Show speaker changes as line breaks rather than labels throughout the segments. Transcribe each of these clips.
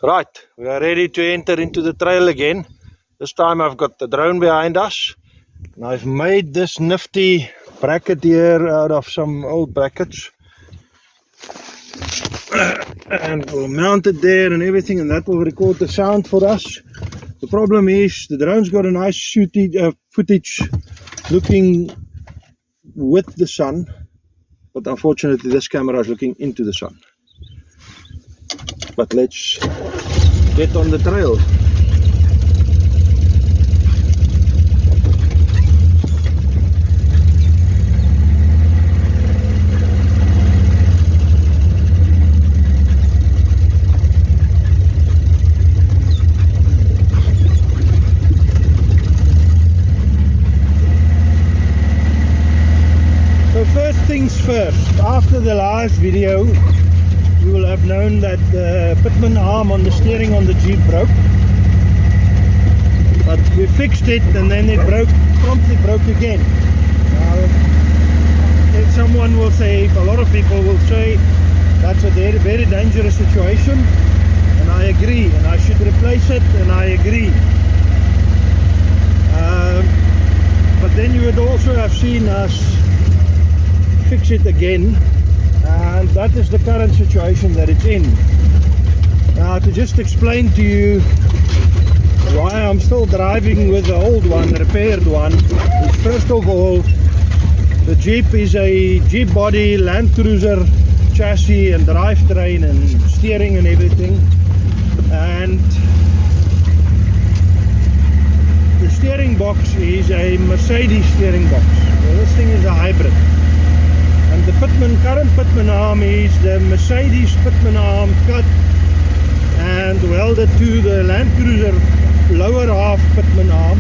Right, we are ready to enter into the trail again. This time I've got the drone behind us. And I've made this nifty bracket here out of some old brackets. And we'll mount it there and everything, and that will record the sound for us. The problem is the drone's got a nice footage looking with the sun, but unfortunately this camera is looking into the sun. But let's get on the trail. So first things first, after the last video you will have known that the pitman arm on the steering on the Jeep broke, but we fixed it and then it promptly broke again. Now, if someone will say, a lot of people will say that's a very, very dangerous situation, and I agree, and I should replace it, and I agree. But then you would also have seen us fix it again, and that is the current situation that it's in. Now, to just explain to you why I'm still driving with the old one, repaired one, is first of all, the Jeep is a Jeep body, Land Cruiser chassis and drivetrain and steering and everything, and the steering box is a Mercedes steering box. So this thing is a hybrid. And the current pitman arm is the Mercedes pitman arm cut and welded to the Land Cruiser lower half pitman arm,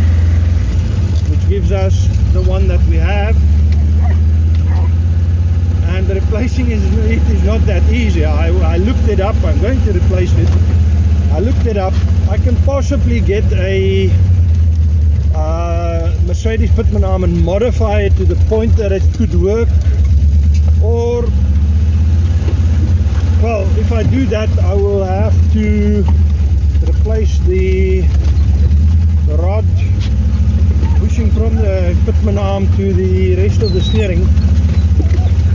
which gives us the one that we have. And replacing it is not that easy. I looked it up. I'm going to replace it. I looked it up. I can possibly get a Mercedes pitman arm and modify it to the point that it could work. Or, well, if I do that, I will have to replace the rod pushing from the pitman arm to the rest of the steering.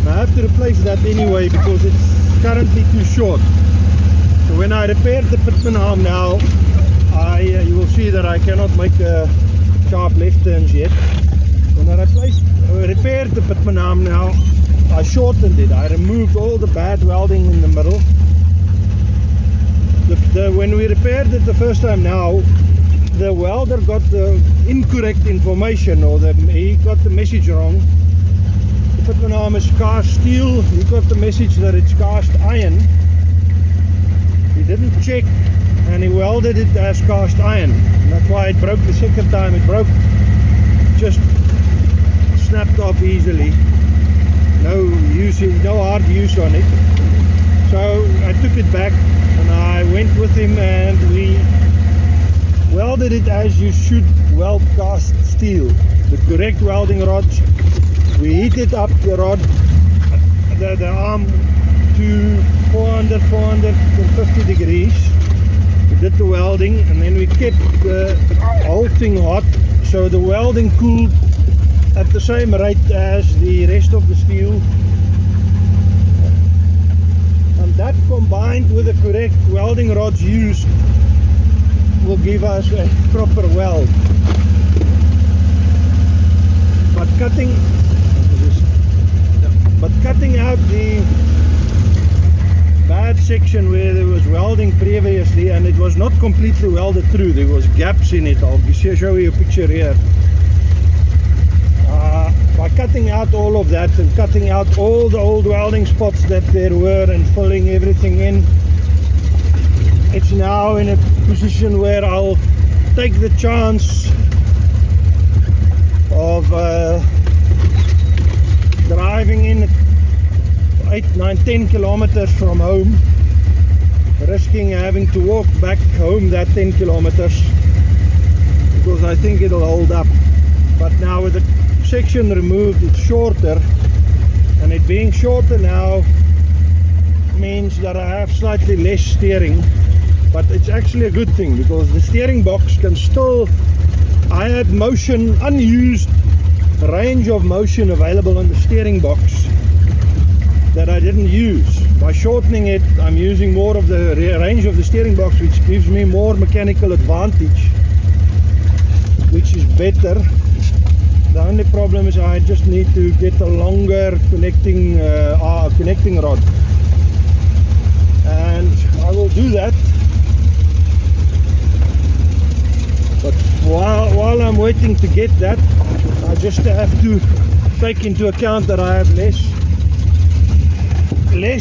I have to replace that anyway because it's currently too short. So when I repaired the pitman arm now, you will see that I cannot make sharp left turns yet. When I repaired the pitman arm now, I shortened it. I removed all the bad welding in the middle. When we repaired it the first time now, the welder got the incorrect information, or he got the message wrong. The pitman arm is cast steel. He got the message that it's cast iron. He didn't check and he welded it as cast iron. And that's why it broke the second time. It broke, just snapped off easily. No hard use on it. So I took it back and I went with him and we welded it as you should weld cast steel. The correct welding rods. We heated up the rod, the arm to 450 degrees. We did the welding and then we kept the whole thing hot, so the welding cooled at the same rate as the rest of the steel, and that combined with the correct welding rods used will give us a proper weld. But cutting out the bad section where there was welding previously and it was not completely welded through, there was gaps in it. I'll show you a picture here. By cutting out all of that and cutting out all the old welding spots that there were and filling everything in, it's now in a position where I'll take the chance of driving in 8, 9, 10 kilometers from home, risking having to walk back home that 10 kilometers, because I think it'll hold up. But now with the section removed, it's shorter, and it being shorter now means that I have slightly less steering, but it's actually a good thing because the steering box can still, I had motion, unused range of motion available on the steering box that I didn't use. By shortening it, I'm using more of the range of the steering box, which gives me more mechanical advantage, which is better. The only problem is I just need to get a longer connecting rod, and I will do that. But while I'm waiting to get that, I just have to take into account that I have less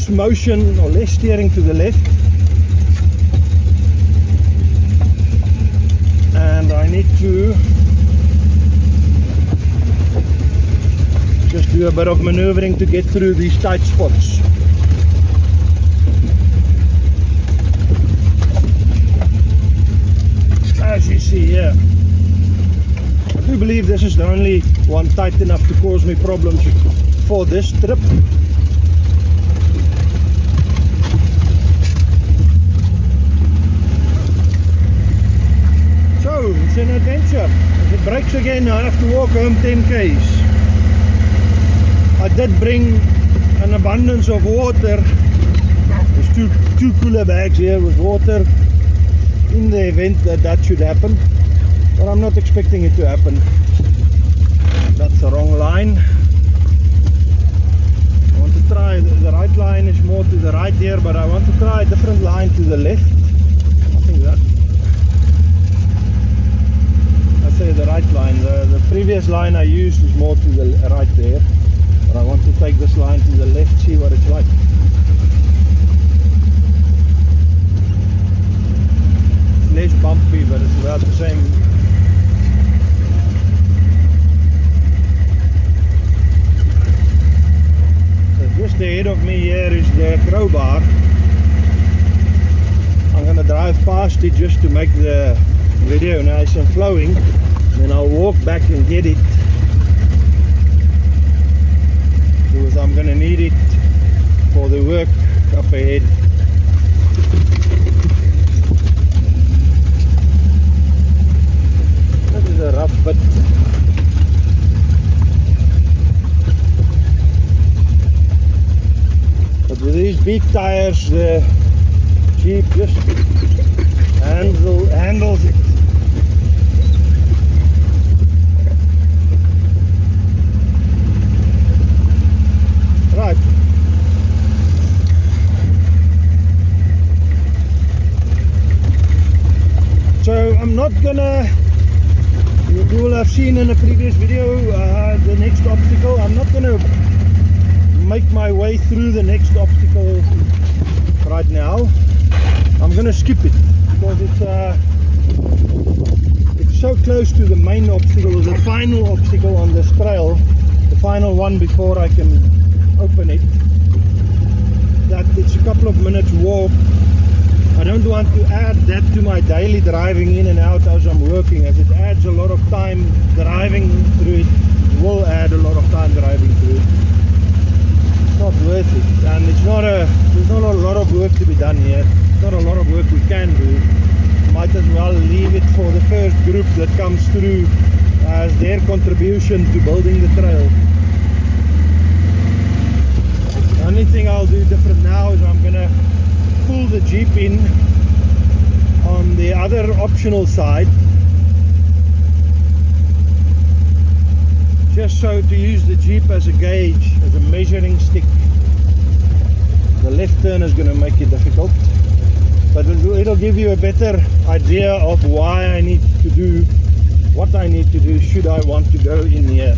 motion or less steering to the left, and I need to just do a bit of maneuvering to get through these tight spots. As you see here, I do believe this is the only one tight enough to cause me problems for this trip. So it's an adventure. If it breaks again, I have to walk home 10 k's. I did bring an abundance of water. There's two cooler bags here with water in the event that should happen, but I'm not expecting it to happen. That's the wrong line. I want to try, the right line is more to the right here, but I want to try a different line to the left. I think that, I say the right line. The previous line I used is more to the right there, but I want to take this line to the left, see what it's like. Less bumpy, but it's about the same. So just ahead of me here is the crowbar. I'm going to drive past it just to make the video nice and flowing, then I'll walk back and get it, because I'm going to need it for the work up ahead. A rough bit. But with these big tires, the Jeep just handles it. Right. So I'm not gonna, you will have seen in a previous video the next obstacle. I'm not going to make my way through the next obstacle right now. I'm going to skip it because it's so close to the main obstacle, the final obstacle on this trail, the final one before I can open it, that it's a couple of minutes walk. I don't want to add that to my daily driving in and out as I'm working, as it adds a lot of time driving through it. It will add a lot of time driving through it. It's not worth it, and there's not a lot of work to be done here. There's not a lot of work we can do. Might as well leave it for the first group that comes through as their contribution to building the trail. The only thing I'll do different now is I'm gonna pull the Jeep in on the other optional side, just so to use the Jeep as a gauge, as a measuring stick. The left turn is going to make it difficult, but it'll give you a better idea of why I need to do what I need to do should I want to go in here.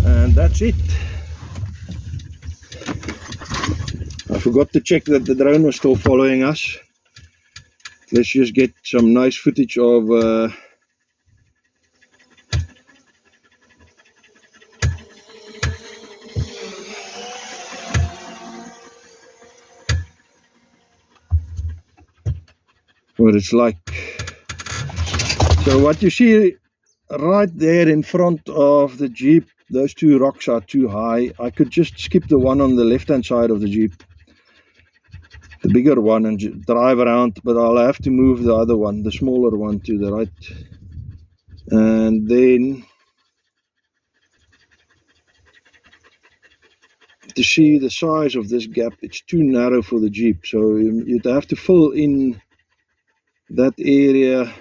And that's it. I forgot to check that the drone was still following us. Let's just get some nice footage of what it's like. So what you see right there in front of the Jeep those two rocks are too high. I could just skip the one on the left-hand side of the Jeep, the bigger one, and drive around, but I'll have to move the other one, the smaller one, to the right. And then to see the size of this gap, it's too narrow for the Jeep, so you'd have to fill in that area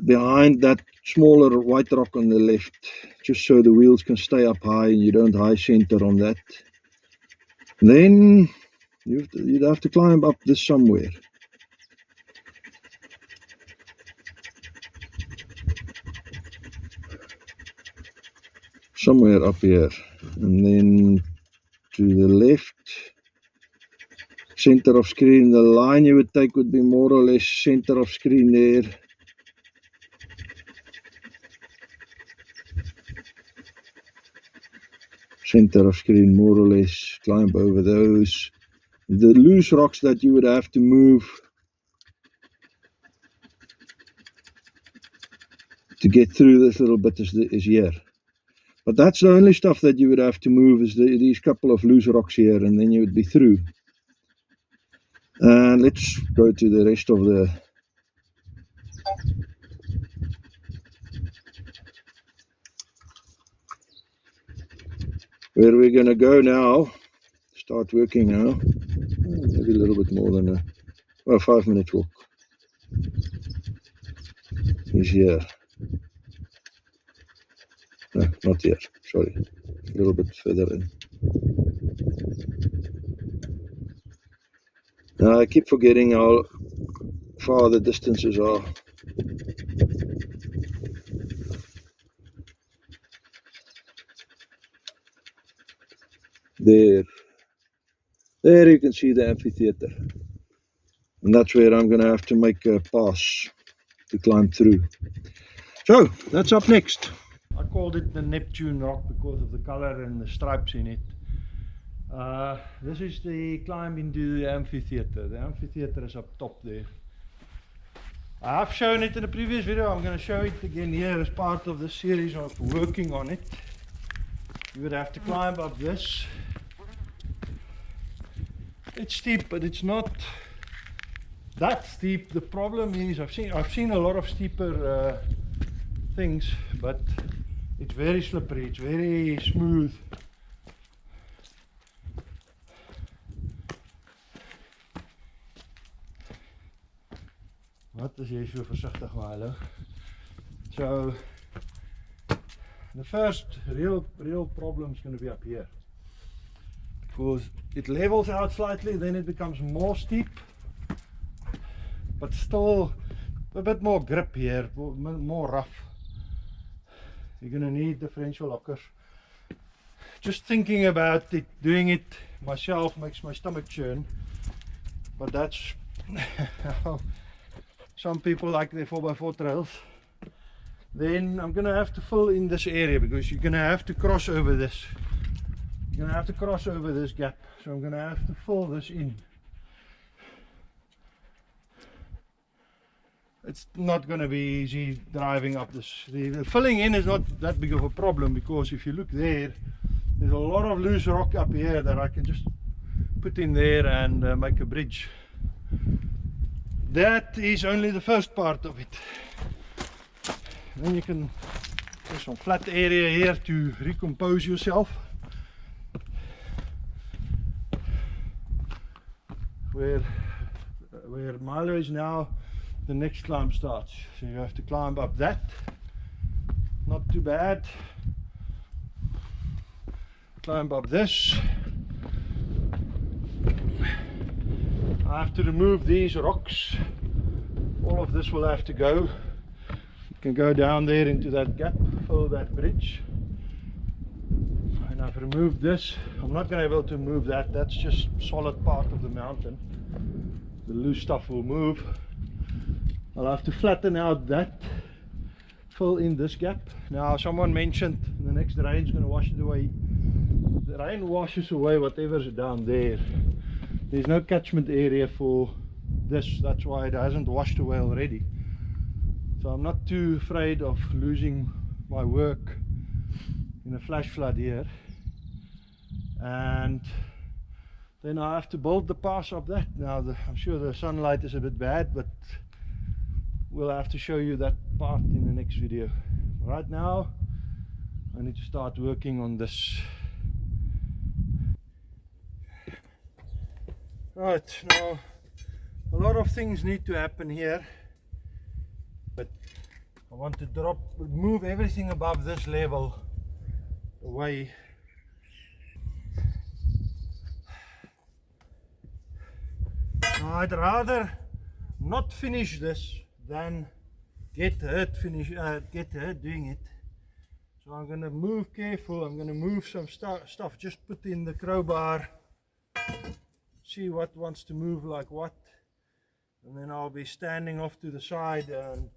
behind that smaller white rock on the left, just so the wheels can stay up high and you don't high center on that. Then you'd have to climb up this somewhere. Somewhere up here, and then to the left, center of screen. The line you would take would be more or less center of screen there. Center of screen, more or less. Climb over those. The loose rocks that you would have to move to get through this little bit is here. But that's the only stuff that you would have to move, is these couple of loose rocks here, and then you would be through. And let's go to the rest of the where we're going to go now. Start working now. Maybe a little bit more than a 5-minute walk. He's here. No, not here, sorry, a little bit further in. Now I keep forgetting how far the distances are. There you can see the amphitheater, and that's where I'm going to have to make a pass to climb through. So that's up next. I called it the Neptune rock because of the color and the stripes in it. This is the climb into the amphitheater. The amphitheater is up top there. I have shown it in a previous video. I'm going to show it again here as part of the series of working on it. You would have to climb up this. It's steep, but it's not that steep. The problem is I've seen a lot of steeper things, but it's very slippery, it's very smooth. Wat is jy so versigtig maar hallo? So the first real problem is going to be up here, because it levels out slightly, then it becomes more steep, but still a bit more grip here, more rough. You're going to need differential lockers. Just thinking about it, doing it myself makes my stomach churn, but that's how some people like their 4x4 trails. Then I'm going to have to fill in this area, because you're going to have to cross over this. You're going to have to cross over this gap, so I'm going to have to fill this in. It's not going to be easy driving up this. The filling in is not that big of a problem, because if you look there, there's a lot of loose rock up here that I can just put in there and make a bridge. That is only the first part of it. Then you can there's some flat area here to recompose yourself, where Milo is now. The next climb starts, so you have to climb up that. Not too bad. Climb up this. I have to remove these rocks. All of this will have to go. You can go down there into that gap, fill that bridge. And I've removed this. I'm not going to be able to move that. That's just solid part of the mountain. The loose stuff will move. I'll have to flatten out that, fill in this gap. Now someone mentioned the next rain is going to wash it away. The rain washes away whatever's down there. There's no catchment area for this, that's why it hasn't washed away already. So I'm not too afraid of losing my work in a flash flood here, and then I have to build the pass up that. Now I'm sure the sunlight is a bit bad, but we'll have to show you that part in the next video. Right now I need to start working on this. Right, now a lot of things need to happen here, but I want to move everything above this level away. I'd rather not finish this than get hurt doing it. So I'm going to move careful. I'm going to move some stuff, just put in the crowbar, see what wants to move like what, and then I'll be standing off to the side and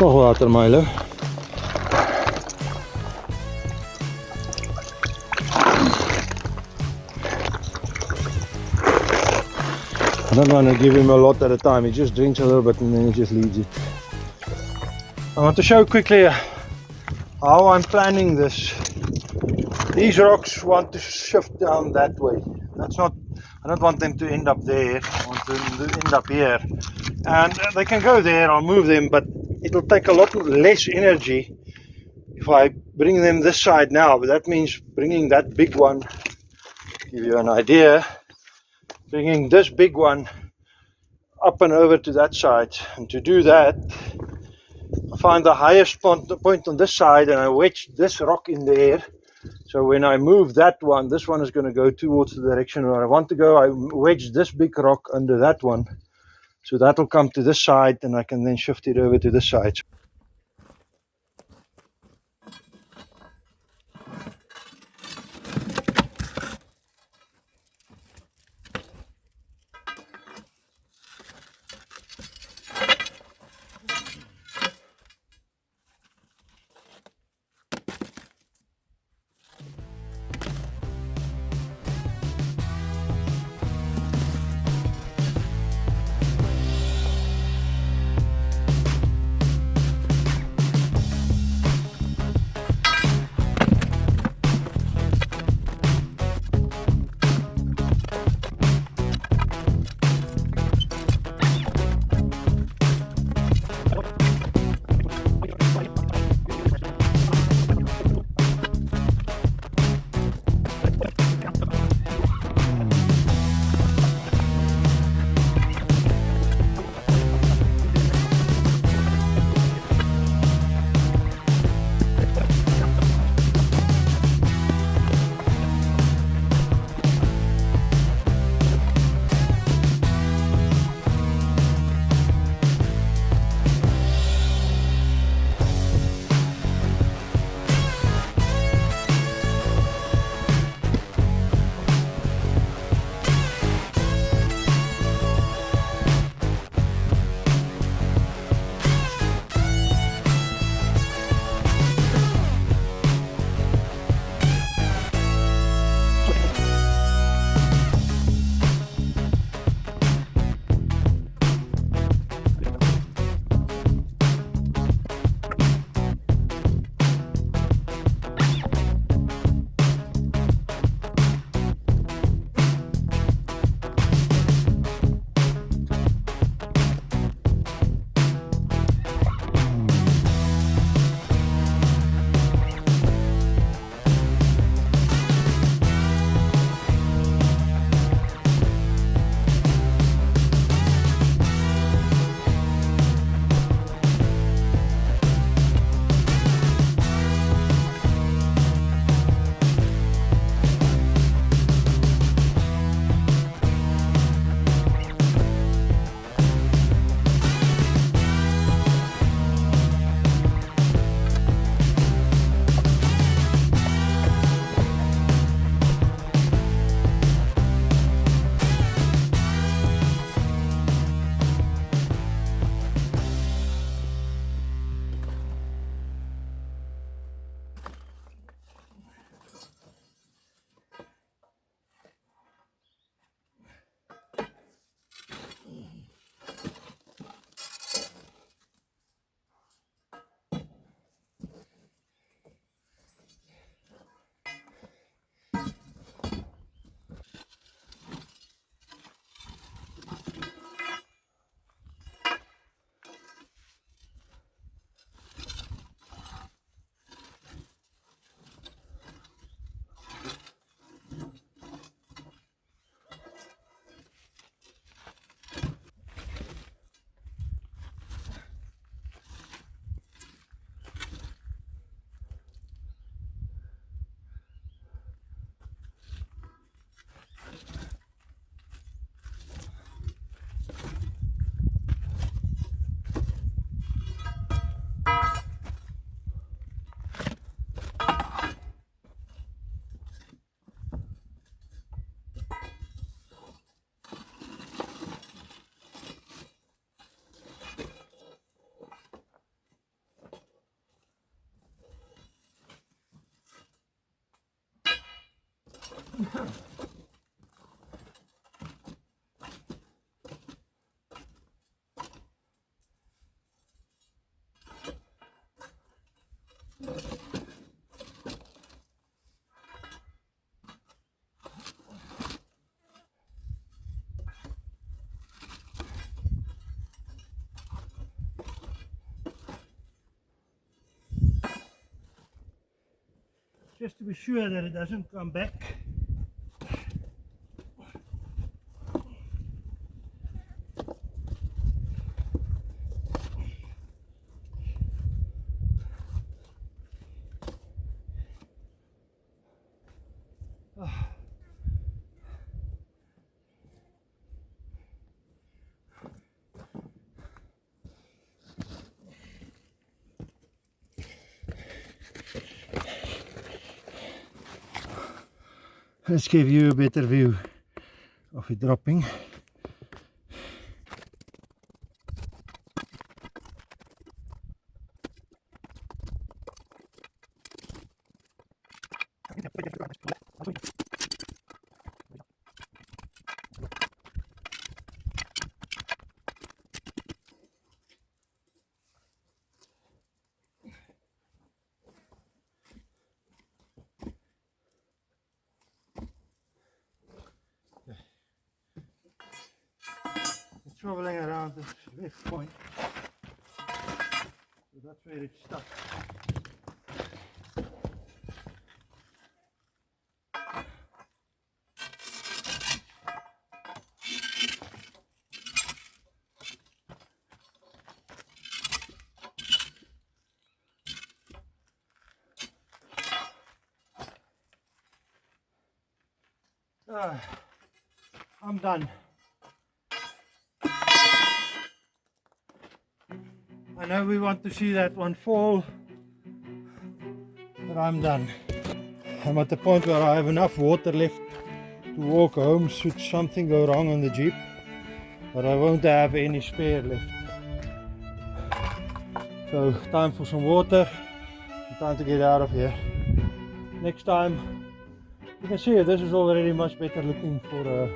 nog water, Milo. I don't want to give him a lot at a time. He just drinks a little bit and then he just leaves it. I want to show quickly how I'm planning this. These rocks want to shift down that way. That's not, I don't want them to end up there. I want them to end up here. And they can go there, I'll move them, but it'll take a lot less energy if I bring them this side now. But that means bringing that big one, to give you an idea, bringing this big one up and over to that side. And to do that, I find the highest point on this side and I wedge this rock in there. So when I move that one, this one is going to go towards the direction where I want to go. I wedge this big rock under that one. So that will come to this side and I can then shift it over to this side. Just to be sure that it doesn't come back. Let's give you a better view of it dropping. Traveling around this left point, so that's where it's stuck. I'm done. I know we want to see that one fall, but I'm done. I'm at the point where I have enough water left to walk home should something go wrong on the Jeep, but I won't have any spare left. So time for some water and time to get out of here. Next time, you can see this is already much better looking for a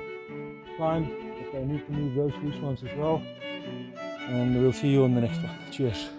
climb, but I need to move those loose ones as well. And we'll see you on the next one. Cheers.